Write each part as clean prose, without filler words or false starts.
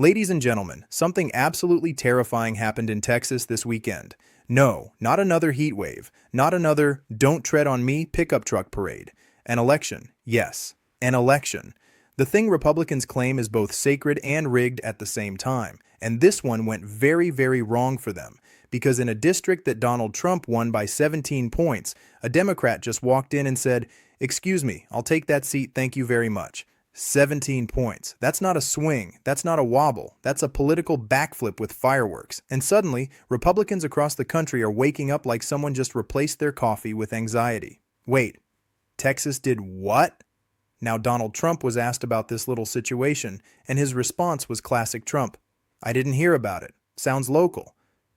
Ladies and gentlemen, something absolutely terrifying happened in Texas this weekend. No, not another heat wave, not another "don't tread on me" pickup truck parade. An election. Yes, an election. The thing Republicans claim is both sacred and rigged at the same time, and this one went very, very wrong for them, because in a district that Donald Trump won by 17 points, a Democrat just walked in and said, "Excuse me, I'll take that seat, thank you very much." 17 points. That's not a swing. That's not a wobble. That's a political backflip with fireworks. And suddenly, Republicans across the country are waking up like someone just replaced their coffee with anxiety. Wait, Texas did what? Now, Donald Trump was asked about this little situation, and his response was classic Trump. "I didn't hear about it. Sounds local."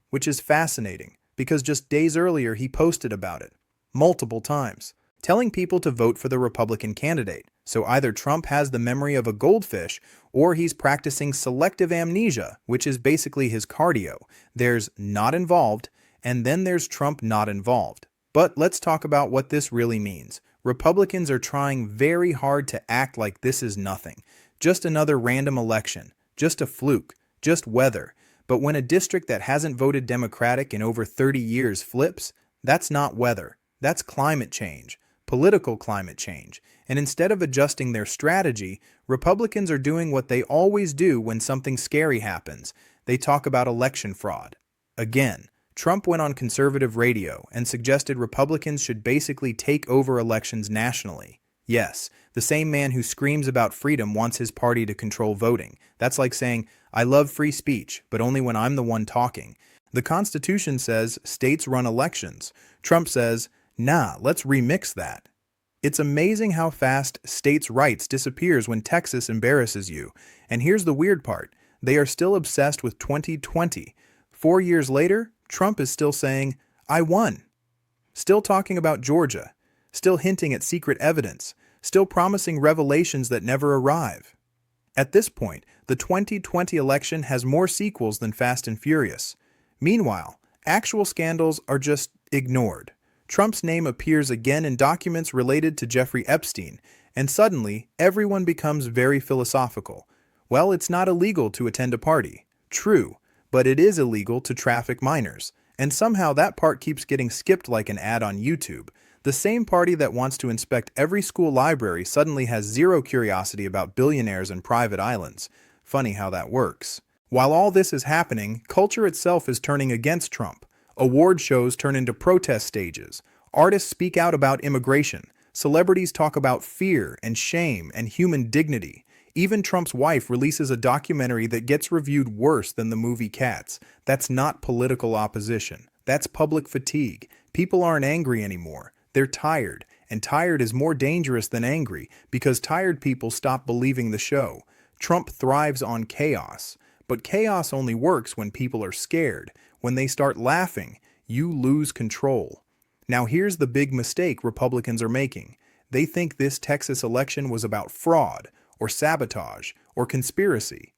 Which is fascinating, because just days earlier he posted about it. Multiple times. Telling people to vote for the Republican candidate. So either Trump has the memory of a goldfish, or he's practicing selective amnesia, which is basically his cardio. There's not involved, and then there's Trump not involved. But let's talk about what this really means. Republicans are trying very hard to act like this is nothing. Just another random election. Just a fluke. Just weather. But when a district that hasn't voted Democratic in over 30 years flips, that's not weather. That's climate change. Political climate change. And instead of adjusting their strategy, Republicans are doing what they always do when something scary happens. They talk about election fraud. Again, Trump went on conservative radio and suggested Republicans should basically take over elections nationally. Yes, the same man who screams about freedom wants his party to control voting. That's like saying, "I love free speech, but only when I'm the one talking." The Constitution says states run elections. Trump says, "Nah, let's remix that." It's amazing how fast states' rights disappears when Texas embarrasses you. And here's the weird part. They are still obsessed with 2020. 4 years later, Trump is still saying, "I won." Still talking about Georgia. Still hinting at secret evidence. Still promising revelations that never arrive. At this point, the 2020 election has more sequels than Fast and Furious. Meanwhile, actual scandals are just ignored. Trump's name appears again in documents related to Jeffrey Epstein, and suddenly everyone becomes very philosophical. Well, it's not illegal to attend a party. True, but it is illegal to traffic minors. And somehow that part keeps getting skipped like an ad on YouTube. The same party that wants to inspect every school library suddenly has zero curiosity about billionaires and private islands. Funny how that works. While all this is happening, culture itself is turning against Trump. Award shows turn into protest stages. Artists speak out about immigration. Celebrities talk about fear and shame and human dignity. Even Trump's wife releases a documentary that gets reviewed worse than the movie Cats. That's not political opposition. That's public fatigue. People aren't angry anymore. They're tired. And tired is more dangerous than angry because tired people stop believing the show. Trump thrives on chaos. But chaos only works when people are scared. When they start laughing, you lose control. Now here's the big mistake Republicans are making. They think this Texas election was about fraud, or sabotage, or conspiracy.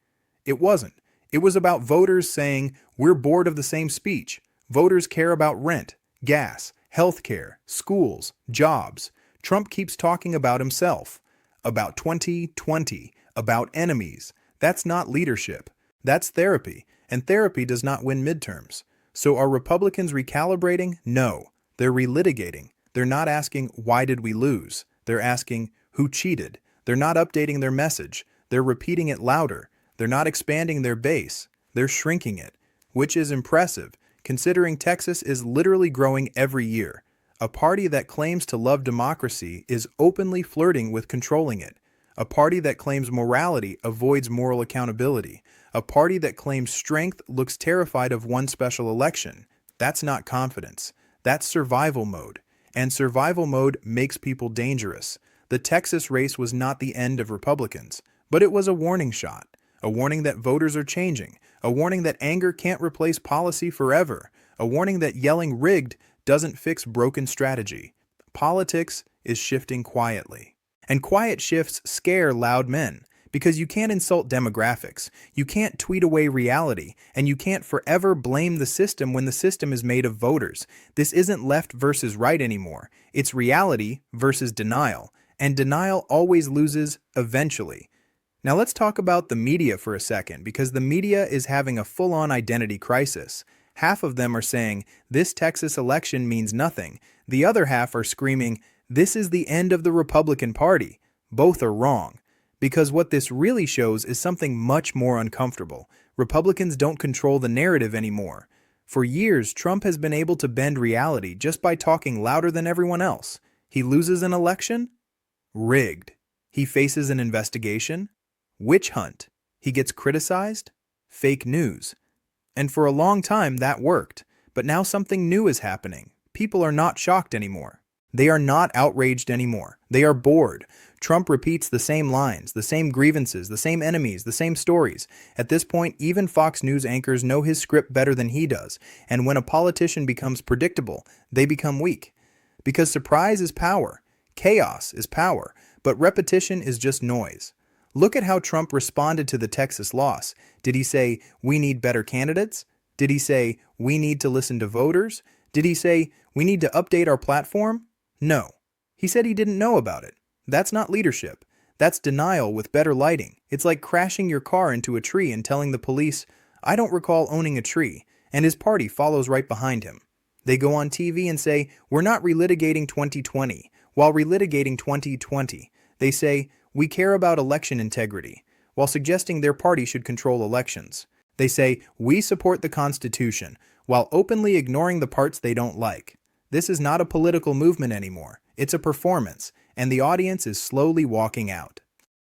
It wasn't. It was about voters saying, "We're bored of the same speech." Voters care about rent, gas, healthcare, schools, jobs. Trump keeps talking about himself, about 2020, about enemies. That's not leadership. That's therapy. And therapy does not win midterms. So are Republicans recalibrating? No. They're relitigating. They're not asking, "Why did we lose?" They're asking, "Who cheated?" They're not updating their message. They're repeating it louder. They're not expanding their base. They're shrinking it, which is impressive, considering Texas is literally growing every year. A party that claims to love democracy is openly flirting with controlling it. A party that claims morality avoids moral accountability. A party that claims strength looks terrified of one special election. That's not confidence. That's survival mode. And survival mode makes people dangerous. The Texas race was not the end of Republicans, but it was a warning shot. A warning that voters are changing. A warning that anger can't replace policy forever. A warning that yelling rigged doesn't fix broken strategy. Politics is shifting quietly. And quiet shifts scare loud men. Because you can't insult demographics, you can't tweet away reality, and you can't forever blame the system when the system is made of voters. This isn't left versus right anymore. It's reality versus denial, and denial always loses eventually. Now let's talk about the media for a second, because the media is having a full-on identity crisis. Half of them are saying, this Texas election means nothing. The other half are screaming, this is the end of the Republican Party. Both are wrong. Because what this really shows is something much more uncomfortable. Republicans don't control the narrative anymore. For years, Trump has been able to bend reality just by talking louder than everyone else. He loses an election? Rigged. He faces an investigation? Witch hunt. He gets criticized? Fake news. And for a long time that worked. But now something new is happening. People are not shocked anymore. They are not outraged anymore. They are bored. Trump repeats the same lines, the same grievances, the same enemies, the same stories. At this point, even Fox News anchors know his script better than he does. And when a politician becomes predictable, they become weak. Because surprise is power. Chaos is power. But repetition is just noise. Look at how Trump responded to the Texas loss. Did he say, we need better candidates? Did he say, we need to listen to voters? Did he say, we need to update our platform? No. He said he didn't know about it. That's not leadership. That's denial with better lighting. It's like crashing your car into a tree and telling the police, I don't recall owning a tree, and his party follows right behind him. They go on TV and say, we're not relitigating 2020, while relitigating 2020. They say, we care about election integrity, while suggesting their party should control elections. They say, we support the Constitution, while openly ignoring the parts they don't like. This is not a political movement anymore. It's a performance, and the audience is slowly walking out.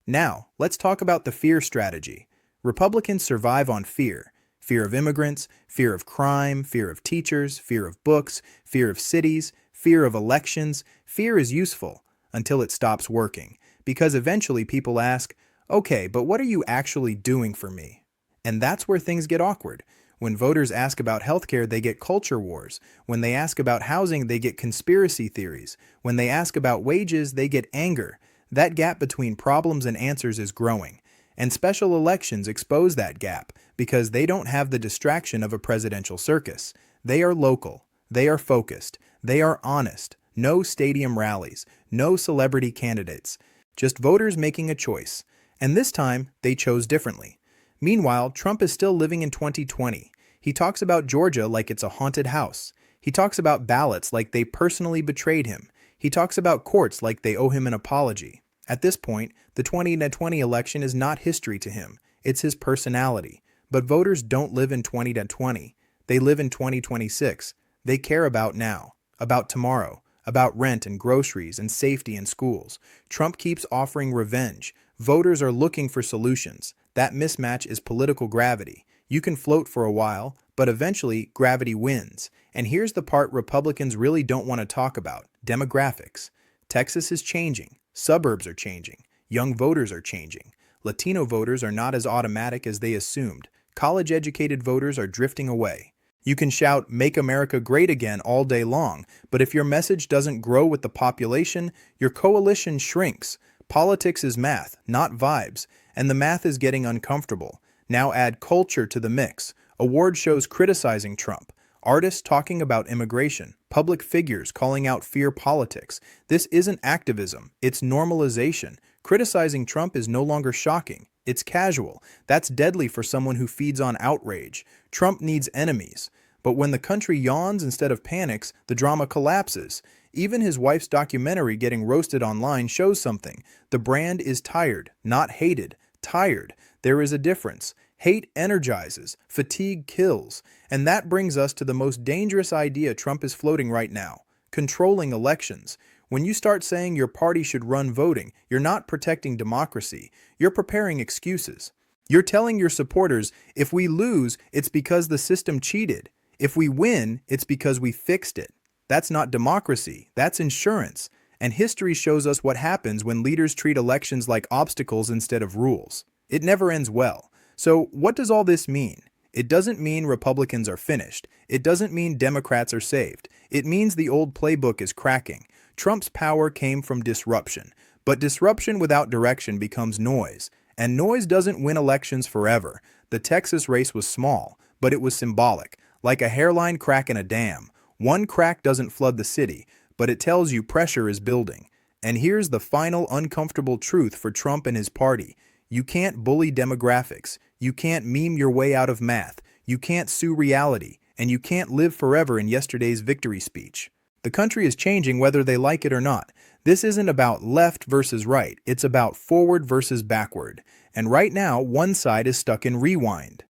Now, let's talk about the fear strategy. Republicans survive on fear. Fear of immigrants, fear of crime, fear of teachers, fear of books, fear of cities, fear of elections. Fear is useful until it stops working. Because eventually people ask, okay, but what are you actually doing for me? And that's where things get awkward. When voters ask about healthcare, they get culture wars. When they ask about housing, they get conspiracy theories. When they ask about wages, they get anger. That gap between problems and answers is growing. And special elections expose that gap because they don't have the distraction of a presidential circus. They are local. They are focused. They are honest. No stadium rallies. No celebrity candidates. Just voters making a choice. And this time, they chose differently. Meanwhile, Trump is still living in 2020. He talks about Georgia like it's a haunted house. He talks about ballots like they personally betrayed him. He talks about courts like they owe him an apology. At this point, the 2020 election is not history to him. It's his personality. But voters don't live in 2020. They live in 2026. They care about now, about tomorrow, about rent and groceries and safety in schools. Trump keeps offering revenge. Voters are looking for solutions. That mismatch is political gravity. You can float for a while, but eventually gravity wins. And here's the part Republicans really don't want to talk about: demographics. Texas is changing. Suburbs are changing. Young voters are changing. Latino voters are not as automatic as they assumed. College-educated voters are drifting away. You can shout, "Make America Great Again" all day long, but if your message doesn't grow with the population, your coalition shrinks. Politics is math, not vibes, and the math is getting uncomfortable. Now add culture to the mix. Award shows criticizing Trump. Artists talking about immigration. Public figures calling out fear politics. This isn't activism, it's normalization. Criticizing Trump is no longer shocking. It's casual. That's deadly for someone who feeds on outrage. Trump needs enemies. But when the country yawns instead of panics, the drama collapses. Even his wife's documentary getting roasted online shows something. The brand is tired, not hated. Tired. There is a difference. Hate energizes, fatigue kills. And that brings us to the most dangerous idea Trump is floating right now: controlling elections. When you start saying your party should run voting, you're not protecting democracy. You're preparing excuses. You're telling your supporters, if we lose, it's because the system cheated. If we win, it's because we fixed it. That's not democracy. That's insurance. And history shows us what happens when leaders treat elections like obstacles instead of rules. It never ends well. So what does all this mean? It doesn't mean Republicans are finished. It doesn't mean Democrats are saved. It means the old playbook is cracking. Trump's power came from disruption. But disruption without direction becomes noise. And noise doesn't win elections forever. The Texas race was small, but it was symbolic, like a hairline crack in a dam. One crack doesn't flood the city, but it tells you pressure is building. And here's the final uncomfortable truth for Trump and his party: You can't bully demographics. You can't meme your way out of math. You can't sue reality. And you can't live forever in yesterday's victory speech. The country is changing whether they like it or not. This isn't about left versus right. It's about forward versus backward. And right now, one side is stuck in rewind.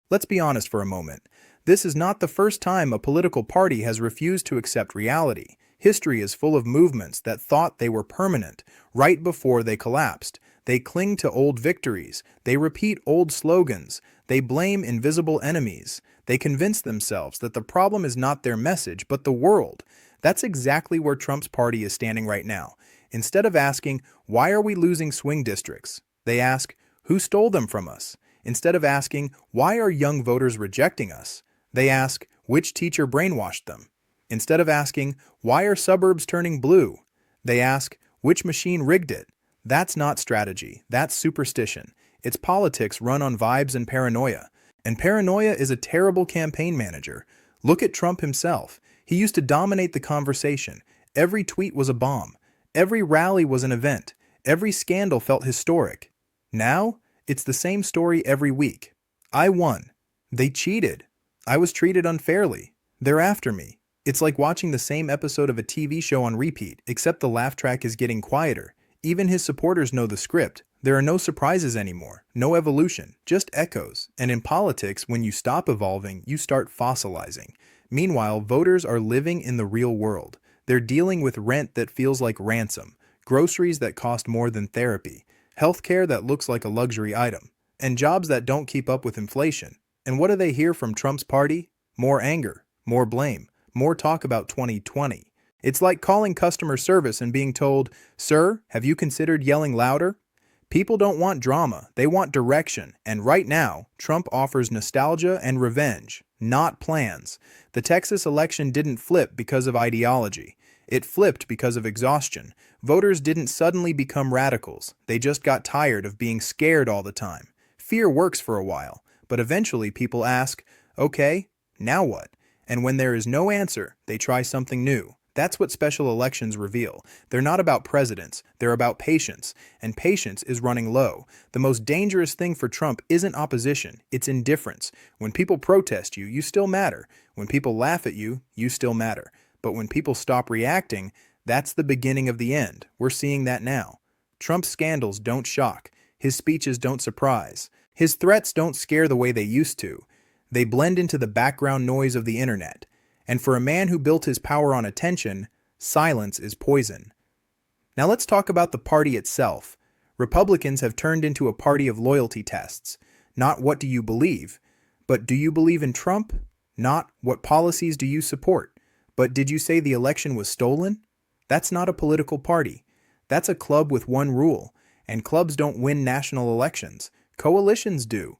Let's be honest for a moment. This is not the first time a political party has refused to accept reality. History is full of movements that thought they were permanent right before they collapsed. They cling to old victories. They repeat old slogans. They blame invisible enemies. They convince themselves that the problem is not their message, but the world. That's exactly where Trump's party is standing right now. Instead of asking, why are we losing swing districts? They ask, who stole them from us? Instead of asking, why are young voters rejecting us? They ask, which teacher brainwashed them? Instead of asking, why are suburbs turning blue? They ask, which machine rigged it? That's not strategy. That's superstition. It's politics run on vibes and paranoia. And paranoia is a terrible campaign manager. Look at Trump himself. He used to dominate the conversation. Every tweet was a bomb. Every rally was an event. Every scandal felt historic. Now, it's the same story every week. I won. They cheated. I was treated unfairly. They're after me. It's like watching the same episode of a TV show on repeat, except the laugh track is getting quieter. Even his supporters know the script. There are no surprises anymore, no evolution, just echoes. And in politics, when you stop evolving, you start fossilizing. Meanwhile, voters are living in the real world. They're dealing with rent that feels like ransom, groceries that cost more than therapy, healthcare that looks like a luxury item, and jobs that don't keep up with inflation. And what do they hear from Trump's party? More anger, more blame, more talk about 2020. It's like calling customer service and being told, "Sir, have you considered yelling louder?" People don't want drama, they want direction, and right now, Trump offers nostalgia and revenge, not plans. The Texas election didn't flip because of ideology. It flipped because of exhaustion. Voters didn't suddenly become radicals. They just got tired of being scared all the time. Fear works for a while, but eventually people ask, okay, now what? And when there is no answer, they try something new. That's what special elections reveal. They're not about presidents, they're about patience, and patience is running low. The most dangerous thing for Trump isn't opposition, it's indifference. When people protest you, you still matter. When people laugh at you, you still matter. But when people stop reacting, that's the beginning of the end. We're seeing that now. Trump's scandals don't shock. His speeches don't surprise. His threats don't scare the way they used to. They blend into the background noise of the internet. And for a man who built his power on attention, silence is poison. Now let's talk about the party itself. Republicans have turned into a party of loyalty tests. Not what do you believe, but do you believe in Trump? Not what policies do you support, but did you say the election was stolen? That's not a political party. That's a club with one rule, and clubs don't win national elections. Coalitions do.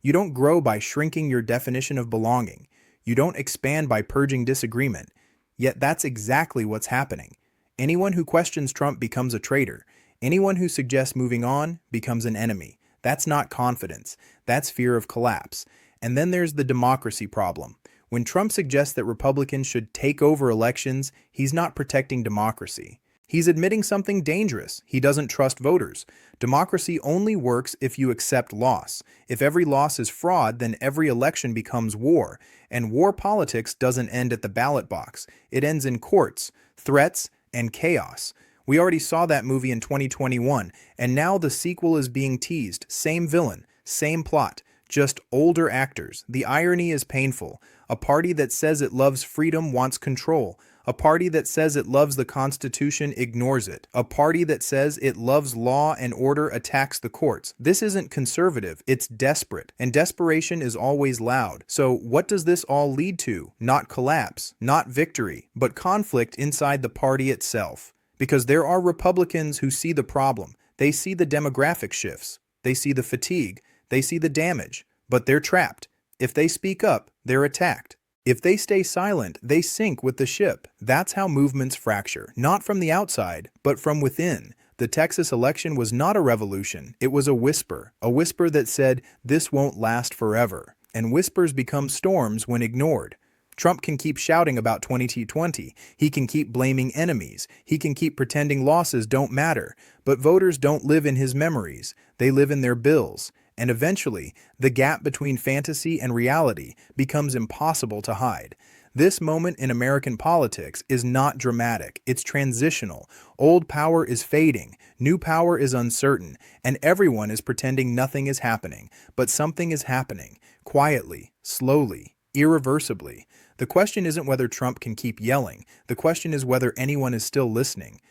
You don't grow by shrinking your definition of belonging. You don't expand by purging disagreement. Yet that's exactly what's happening. Anyone who questions Trump becomes a traitor. Anyone who suggests moving on becomes an enemy. That's not confidence. That's fear of collapse. And then there's the democracy problem. When Trump suggests that Republicans should take over elections, he's not protecting democracy. He's admitting something dangerous. He doesn't trust voters. Democracy only works if you accept loss. If every loss is fraud, then every election becomes war. And war politics doesn't end at the ballot box. It ends in courts, threats, and chaos. We already saw that movie in 2021, and now the sequel is being teased. Same villain, same plot, just older actors. The irony is painful. A party that says it loves freedom wants control. A party that says it loves the Constitution ignores it. A party that says it loves law and order attacks the courts. This isn't conservative, it's desperate. And desperation is always loud. So what does this all lead to? Not collapse, not victory, but conflict inside the party itself. Because there are Republicans who see the problem. They see the demographic shifts. They see the fatigue. They see the damage. But they're trapped. If they speak up, they're attacked. If they stay silent, they sink with the ship. That's how movements fracture, not from the outside, but from within. The Texas election was not a revolution. It was a whisper that said, this won't last forever. And whispers become storms when ignored. Trump can keep shouting about 2020. He can keep blaming enemies. He can keep pretending losses don't matter. But voters don't live in his memories. They live in their bills. And eventually, the gap between fantasy and reality becomes impossible to hide. This moment in American politics is not dramatic, it's transitional. Old power is fading, new power is uncertain, and everyone is pretending nothing is happening. But something is happening, quietly, slowly, irreversibly. The question isn't whether Trump can keep yelling, the question is whether anyone is still listening.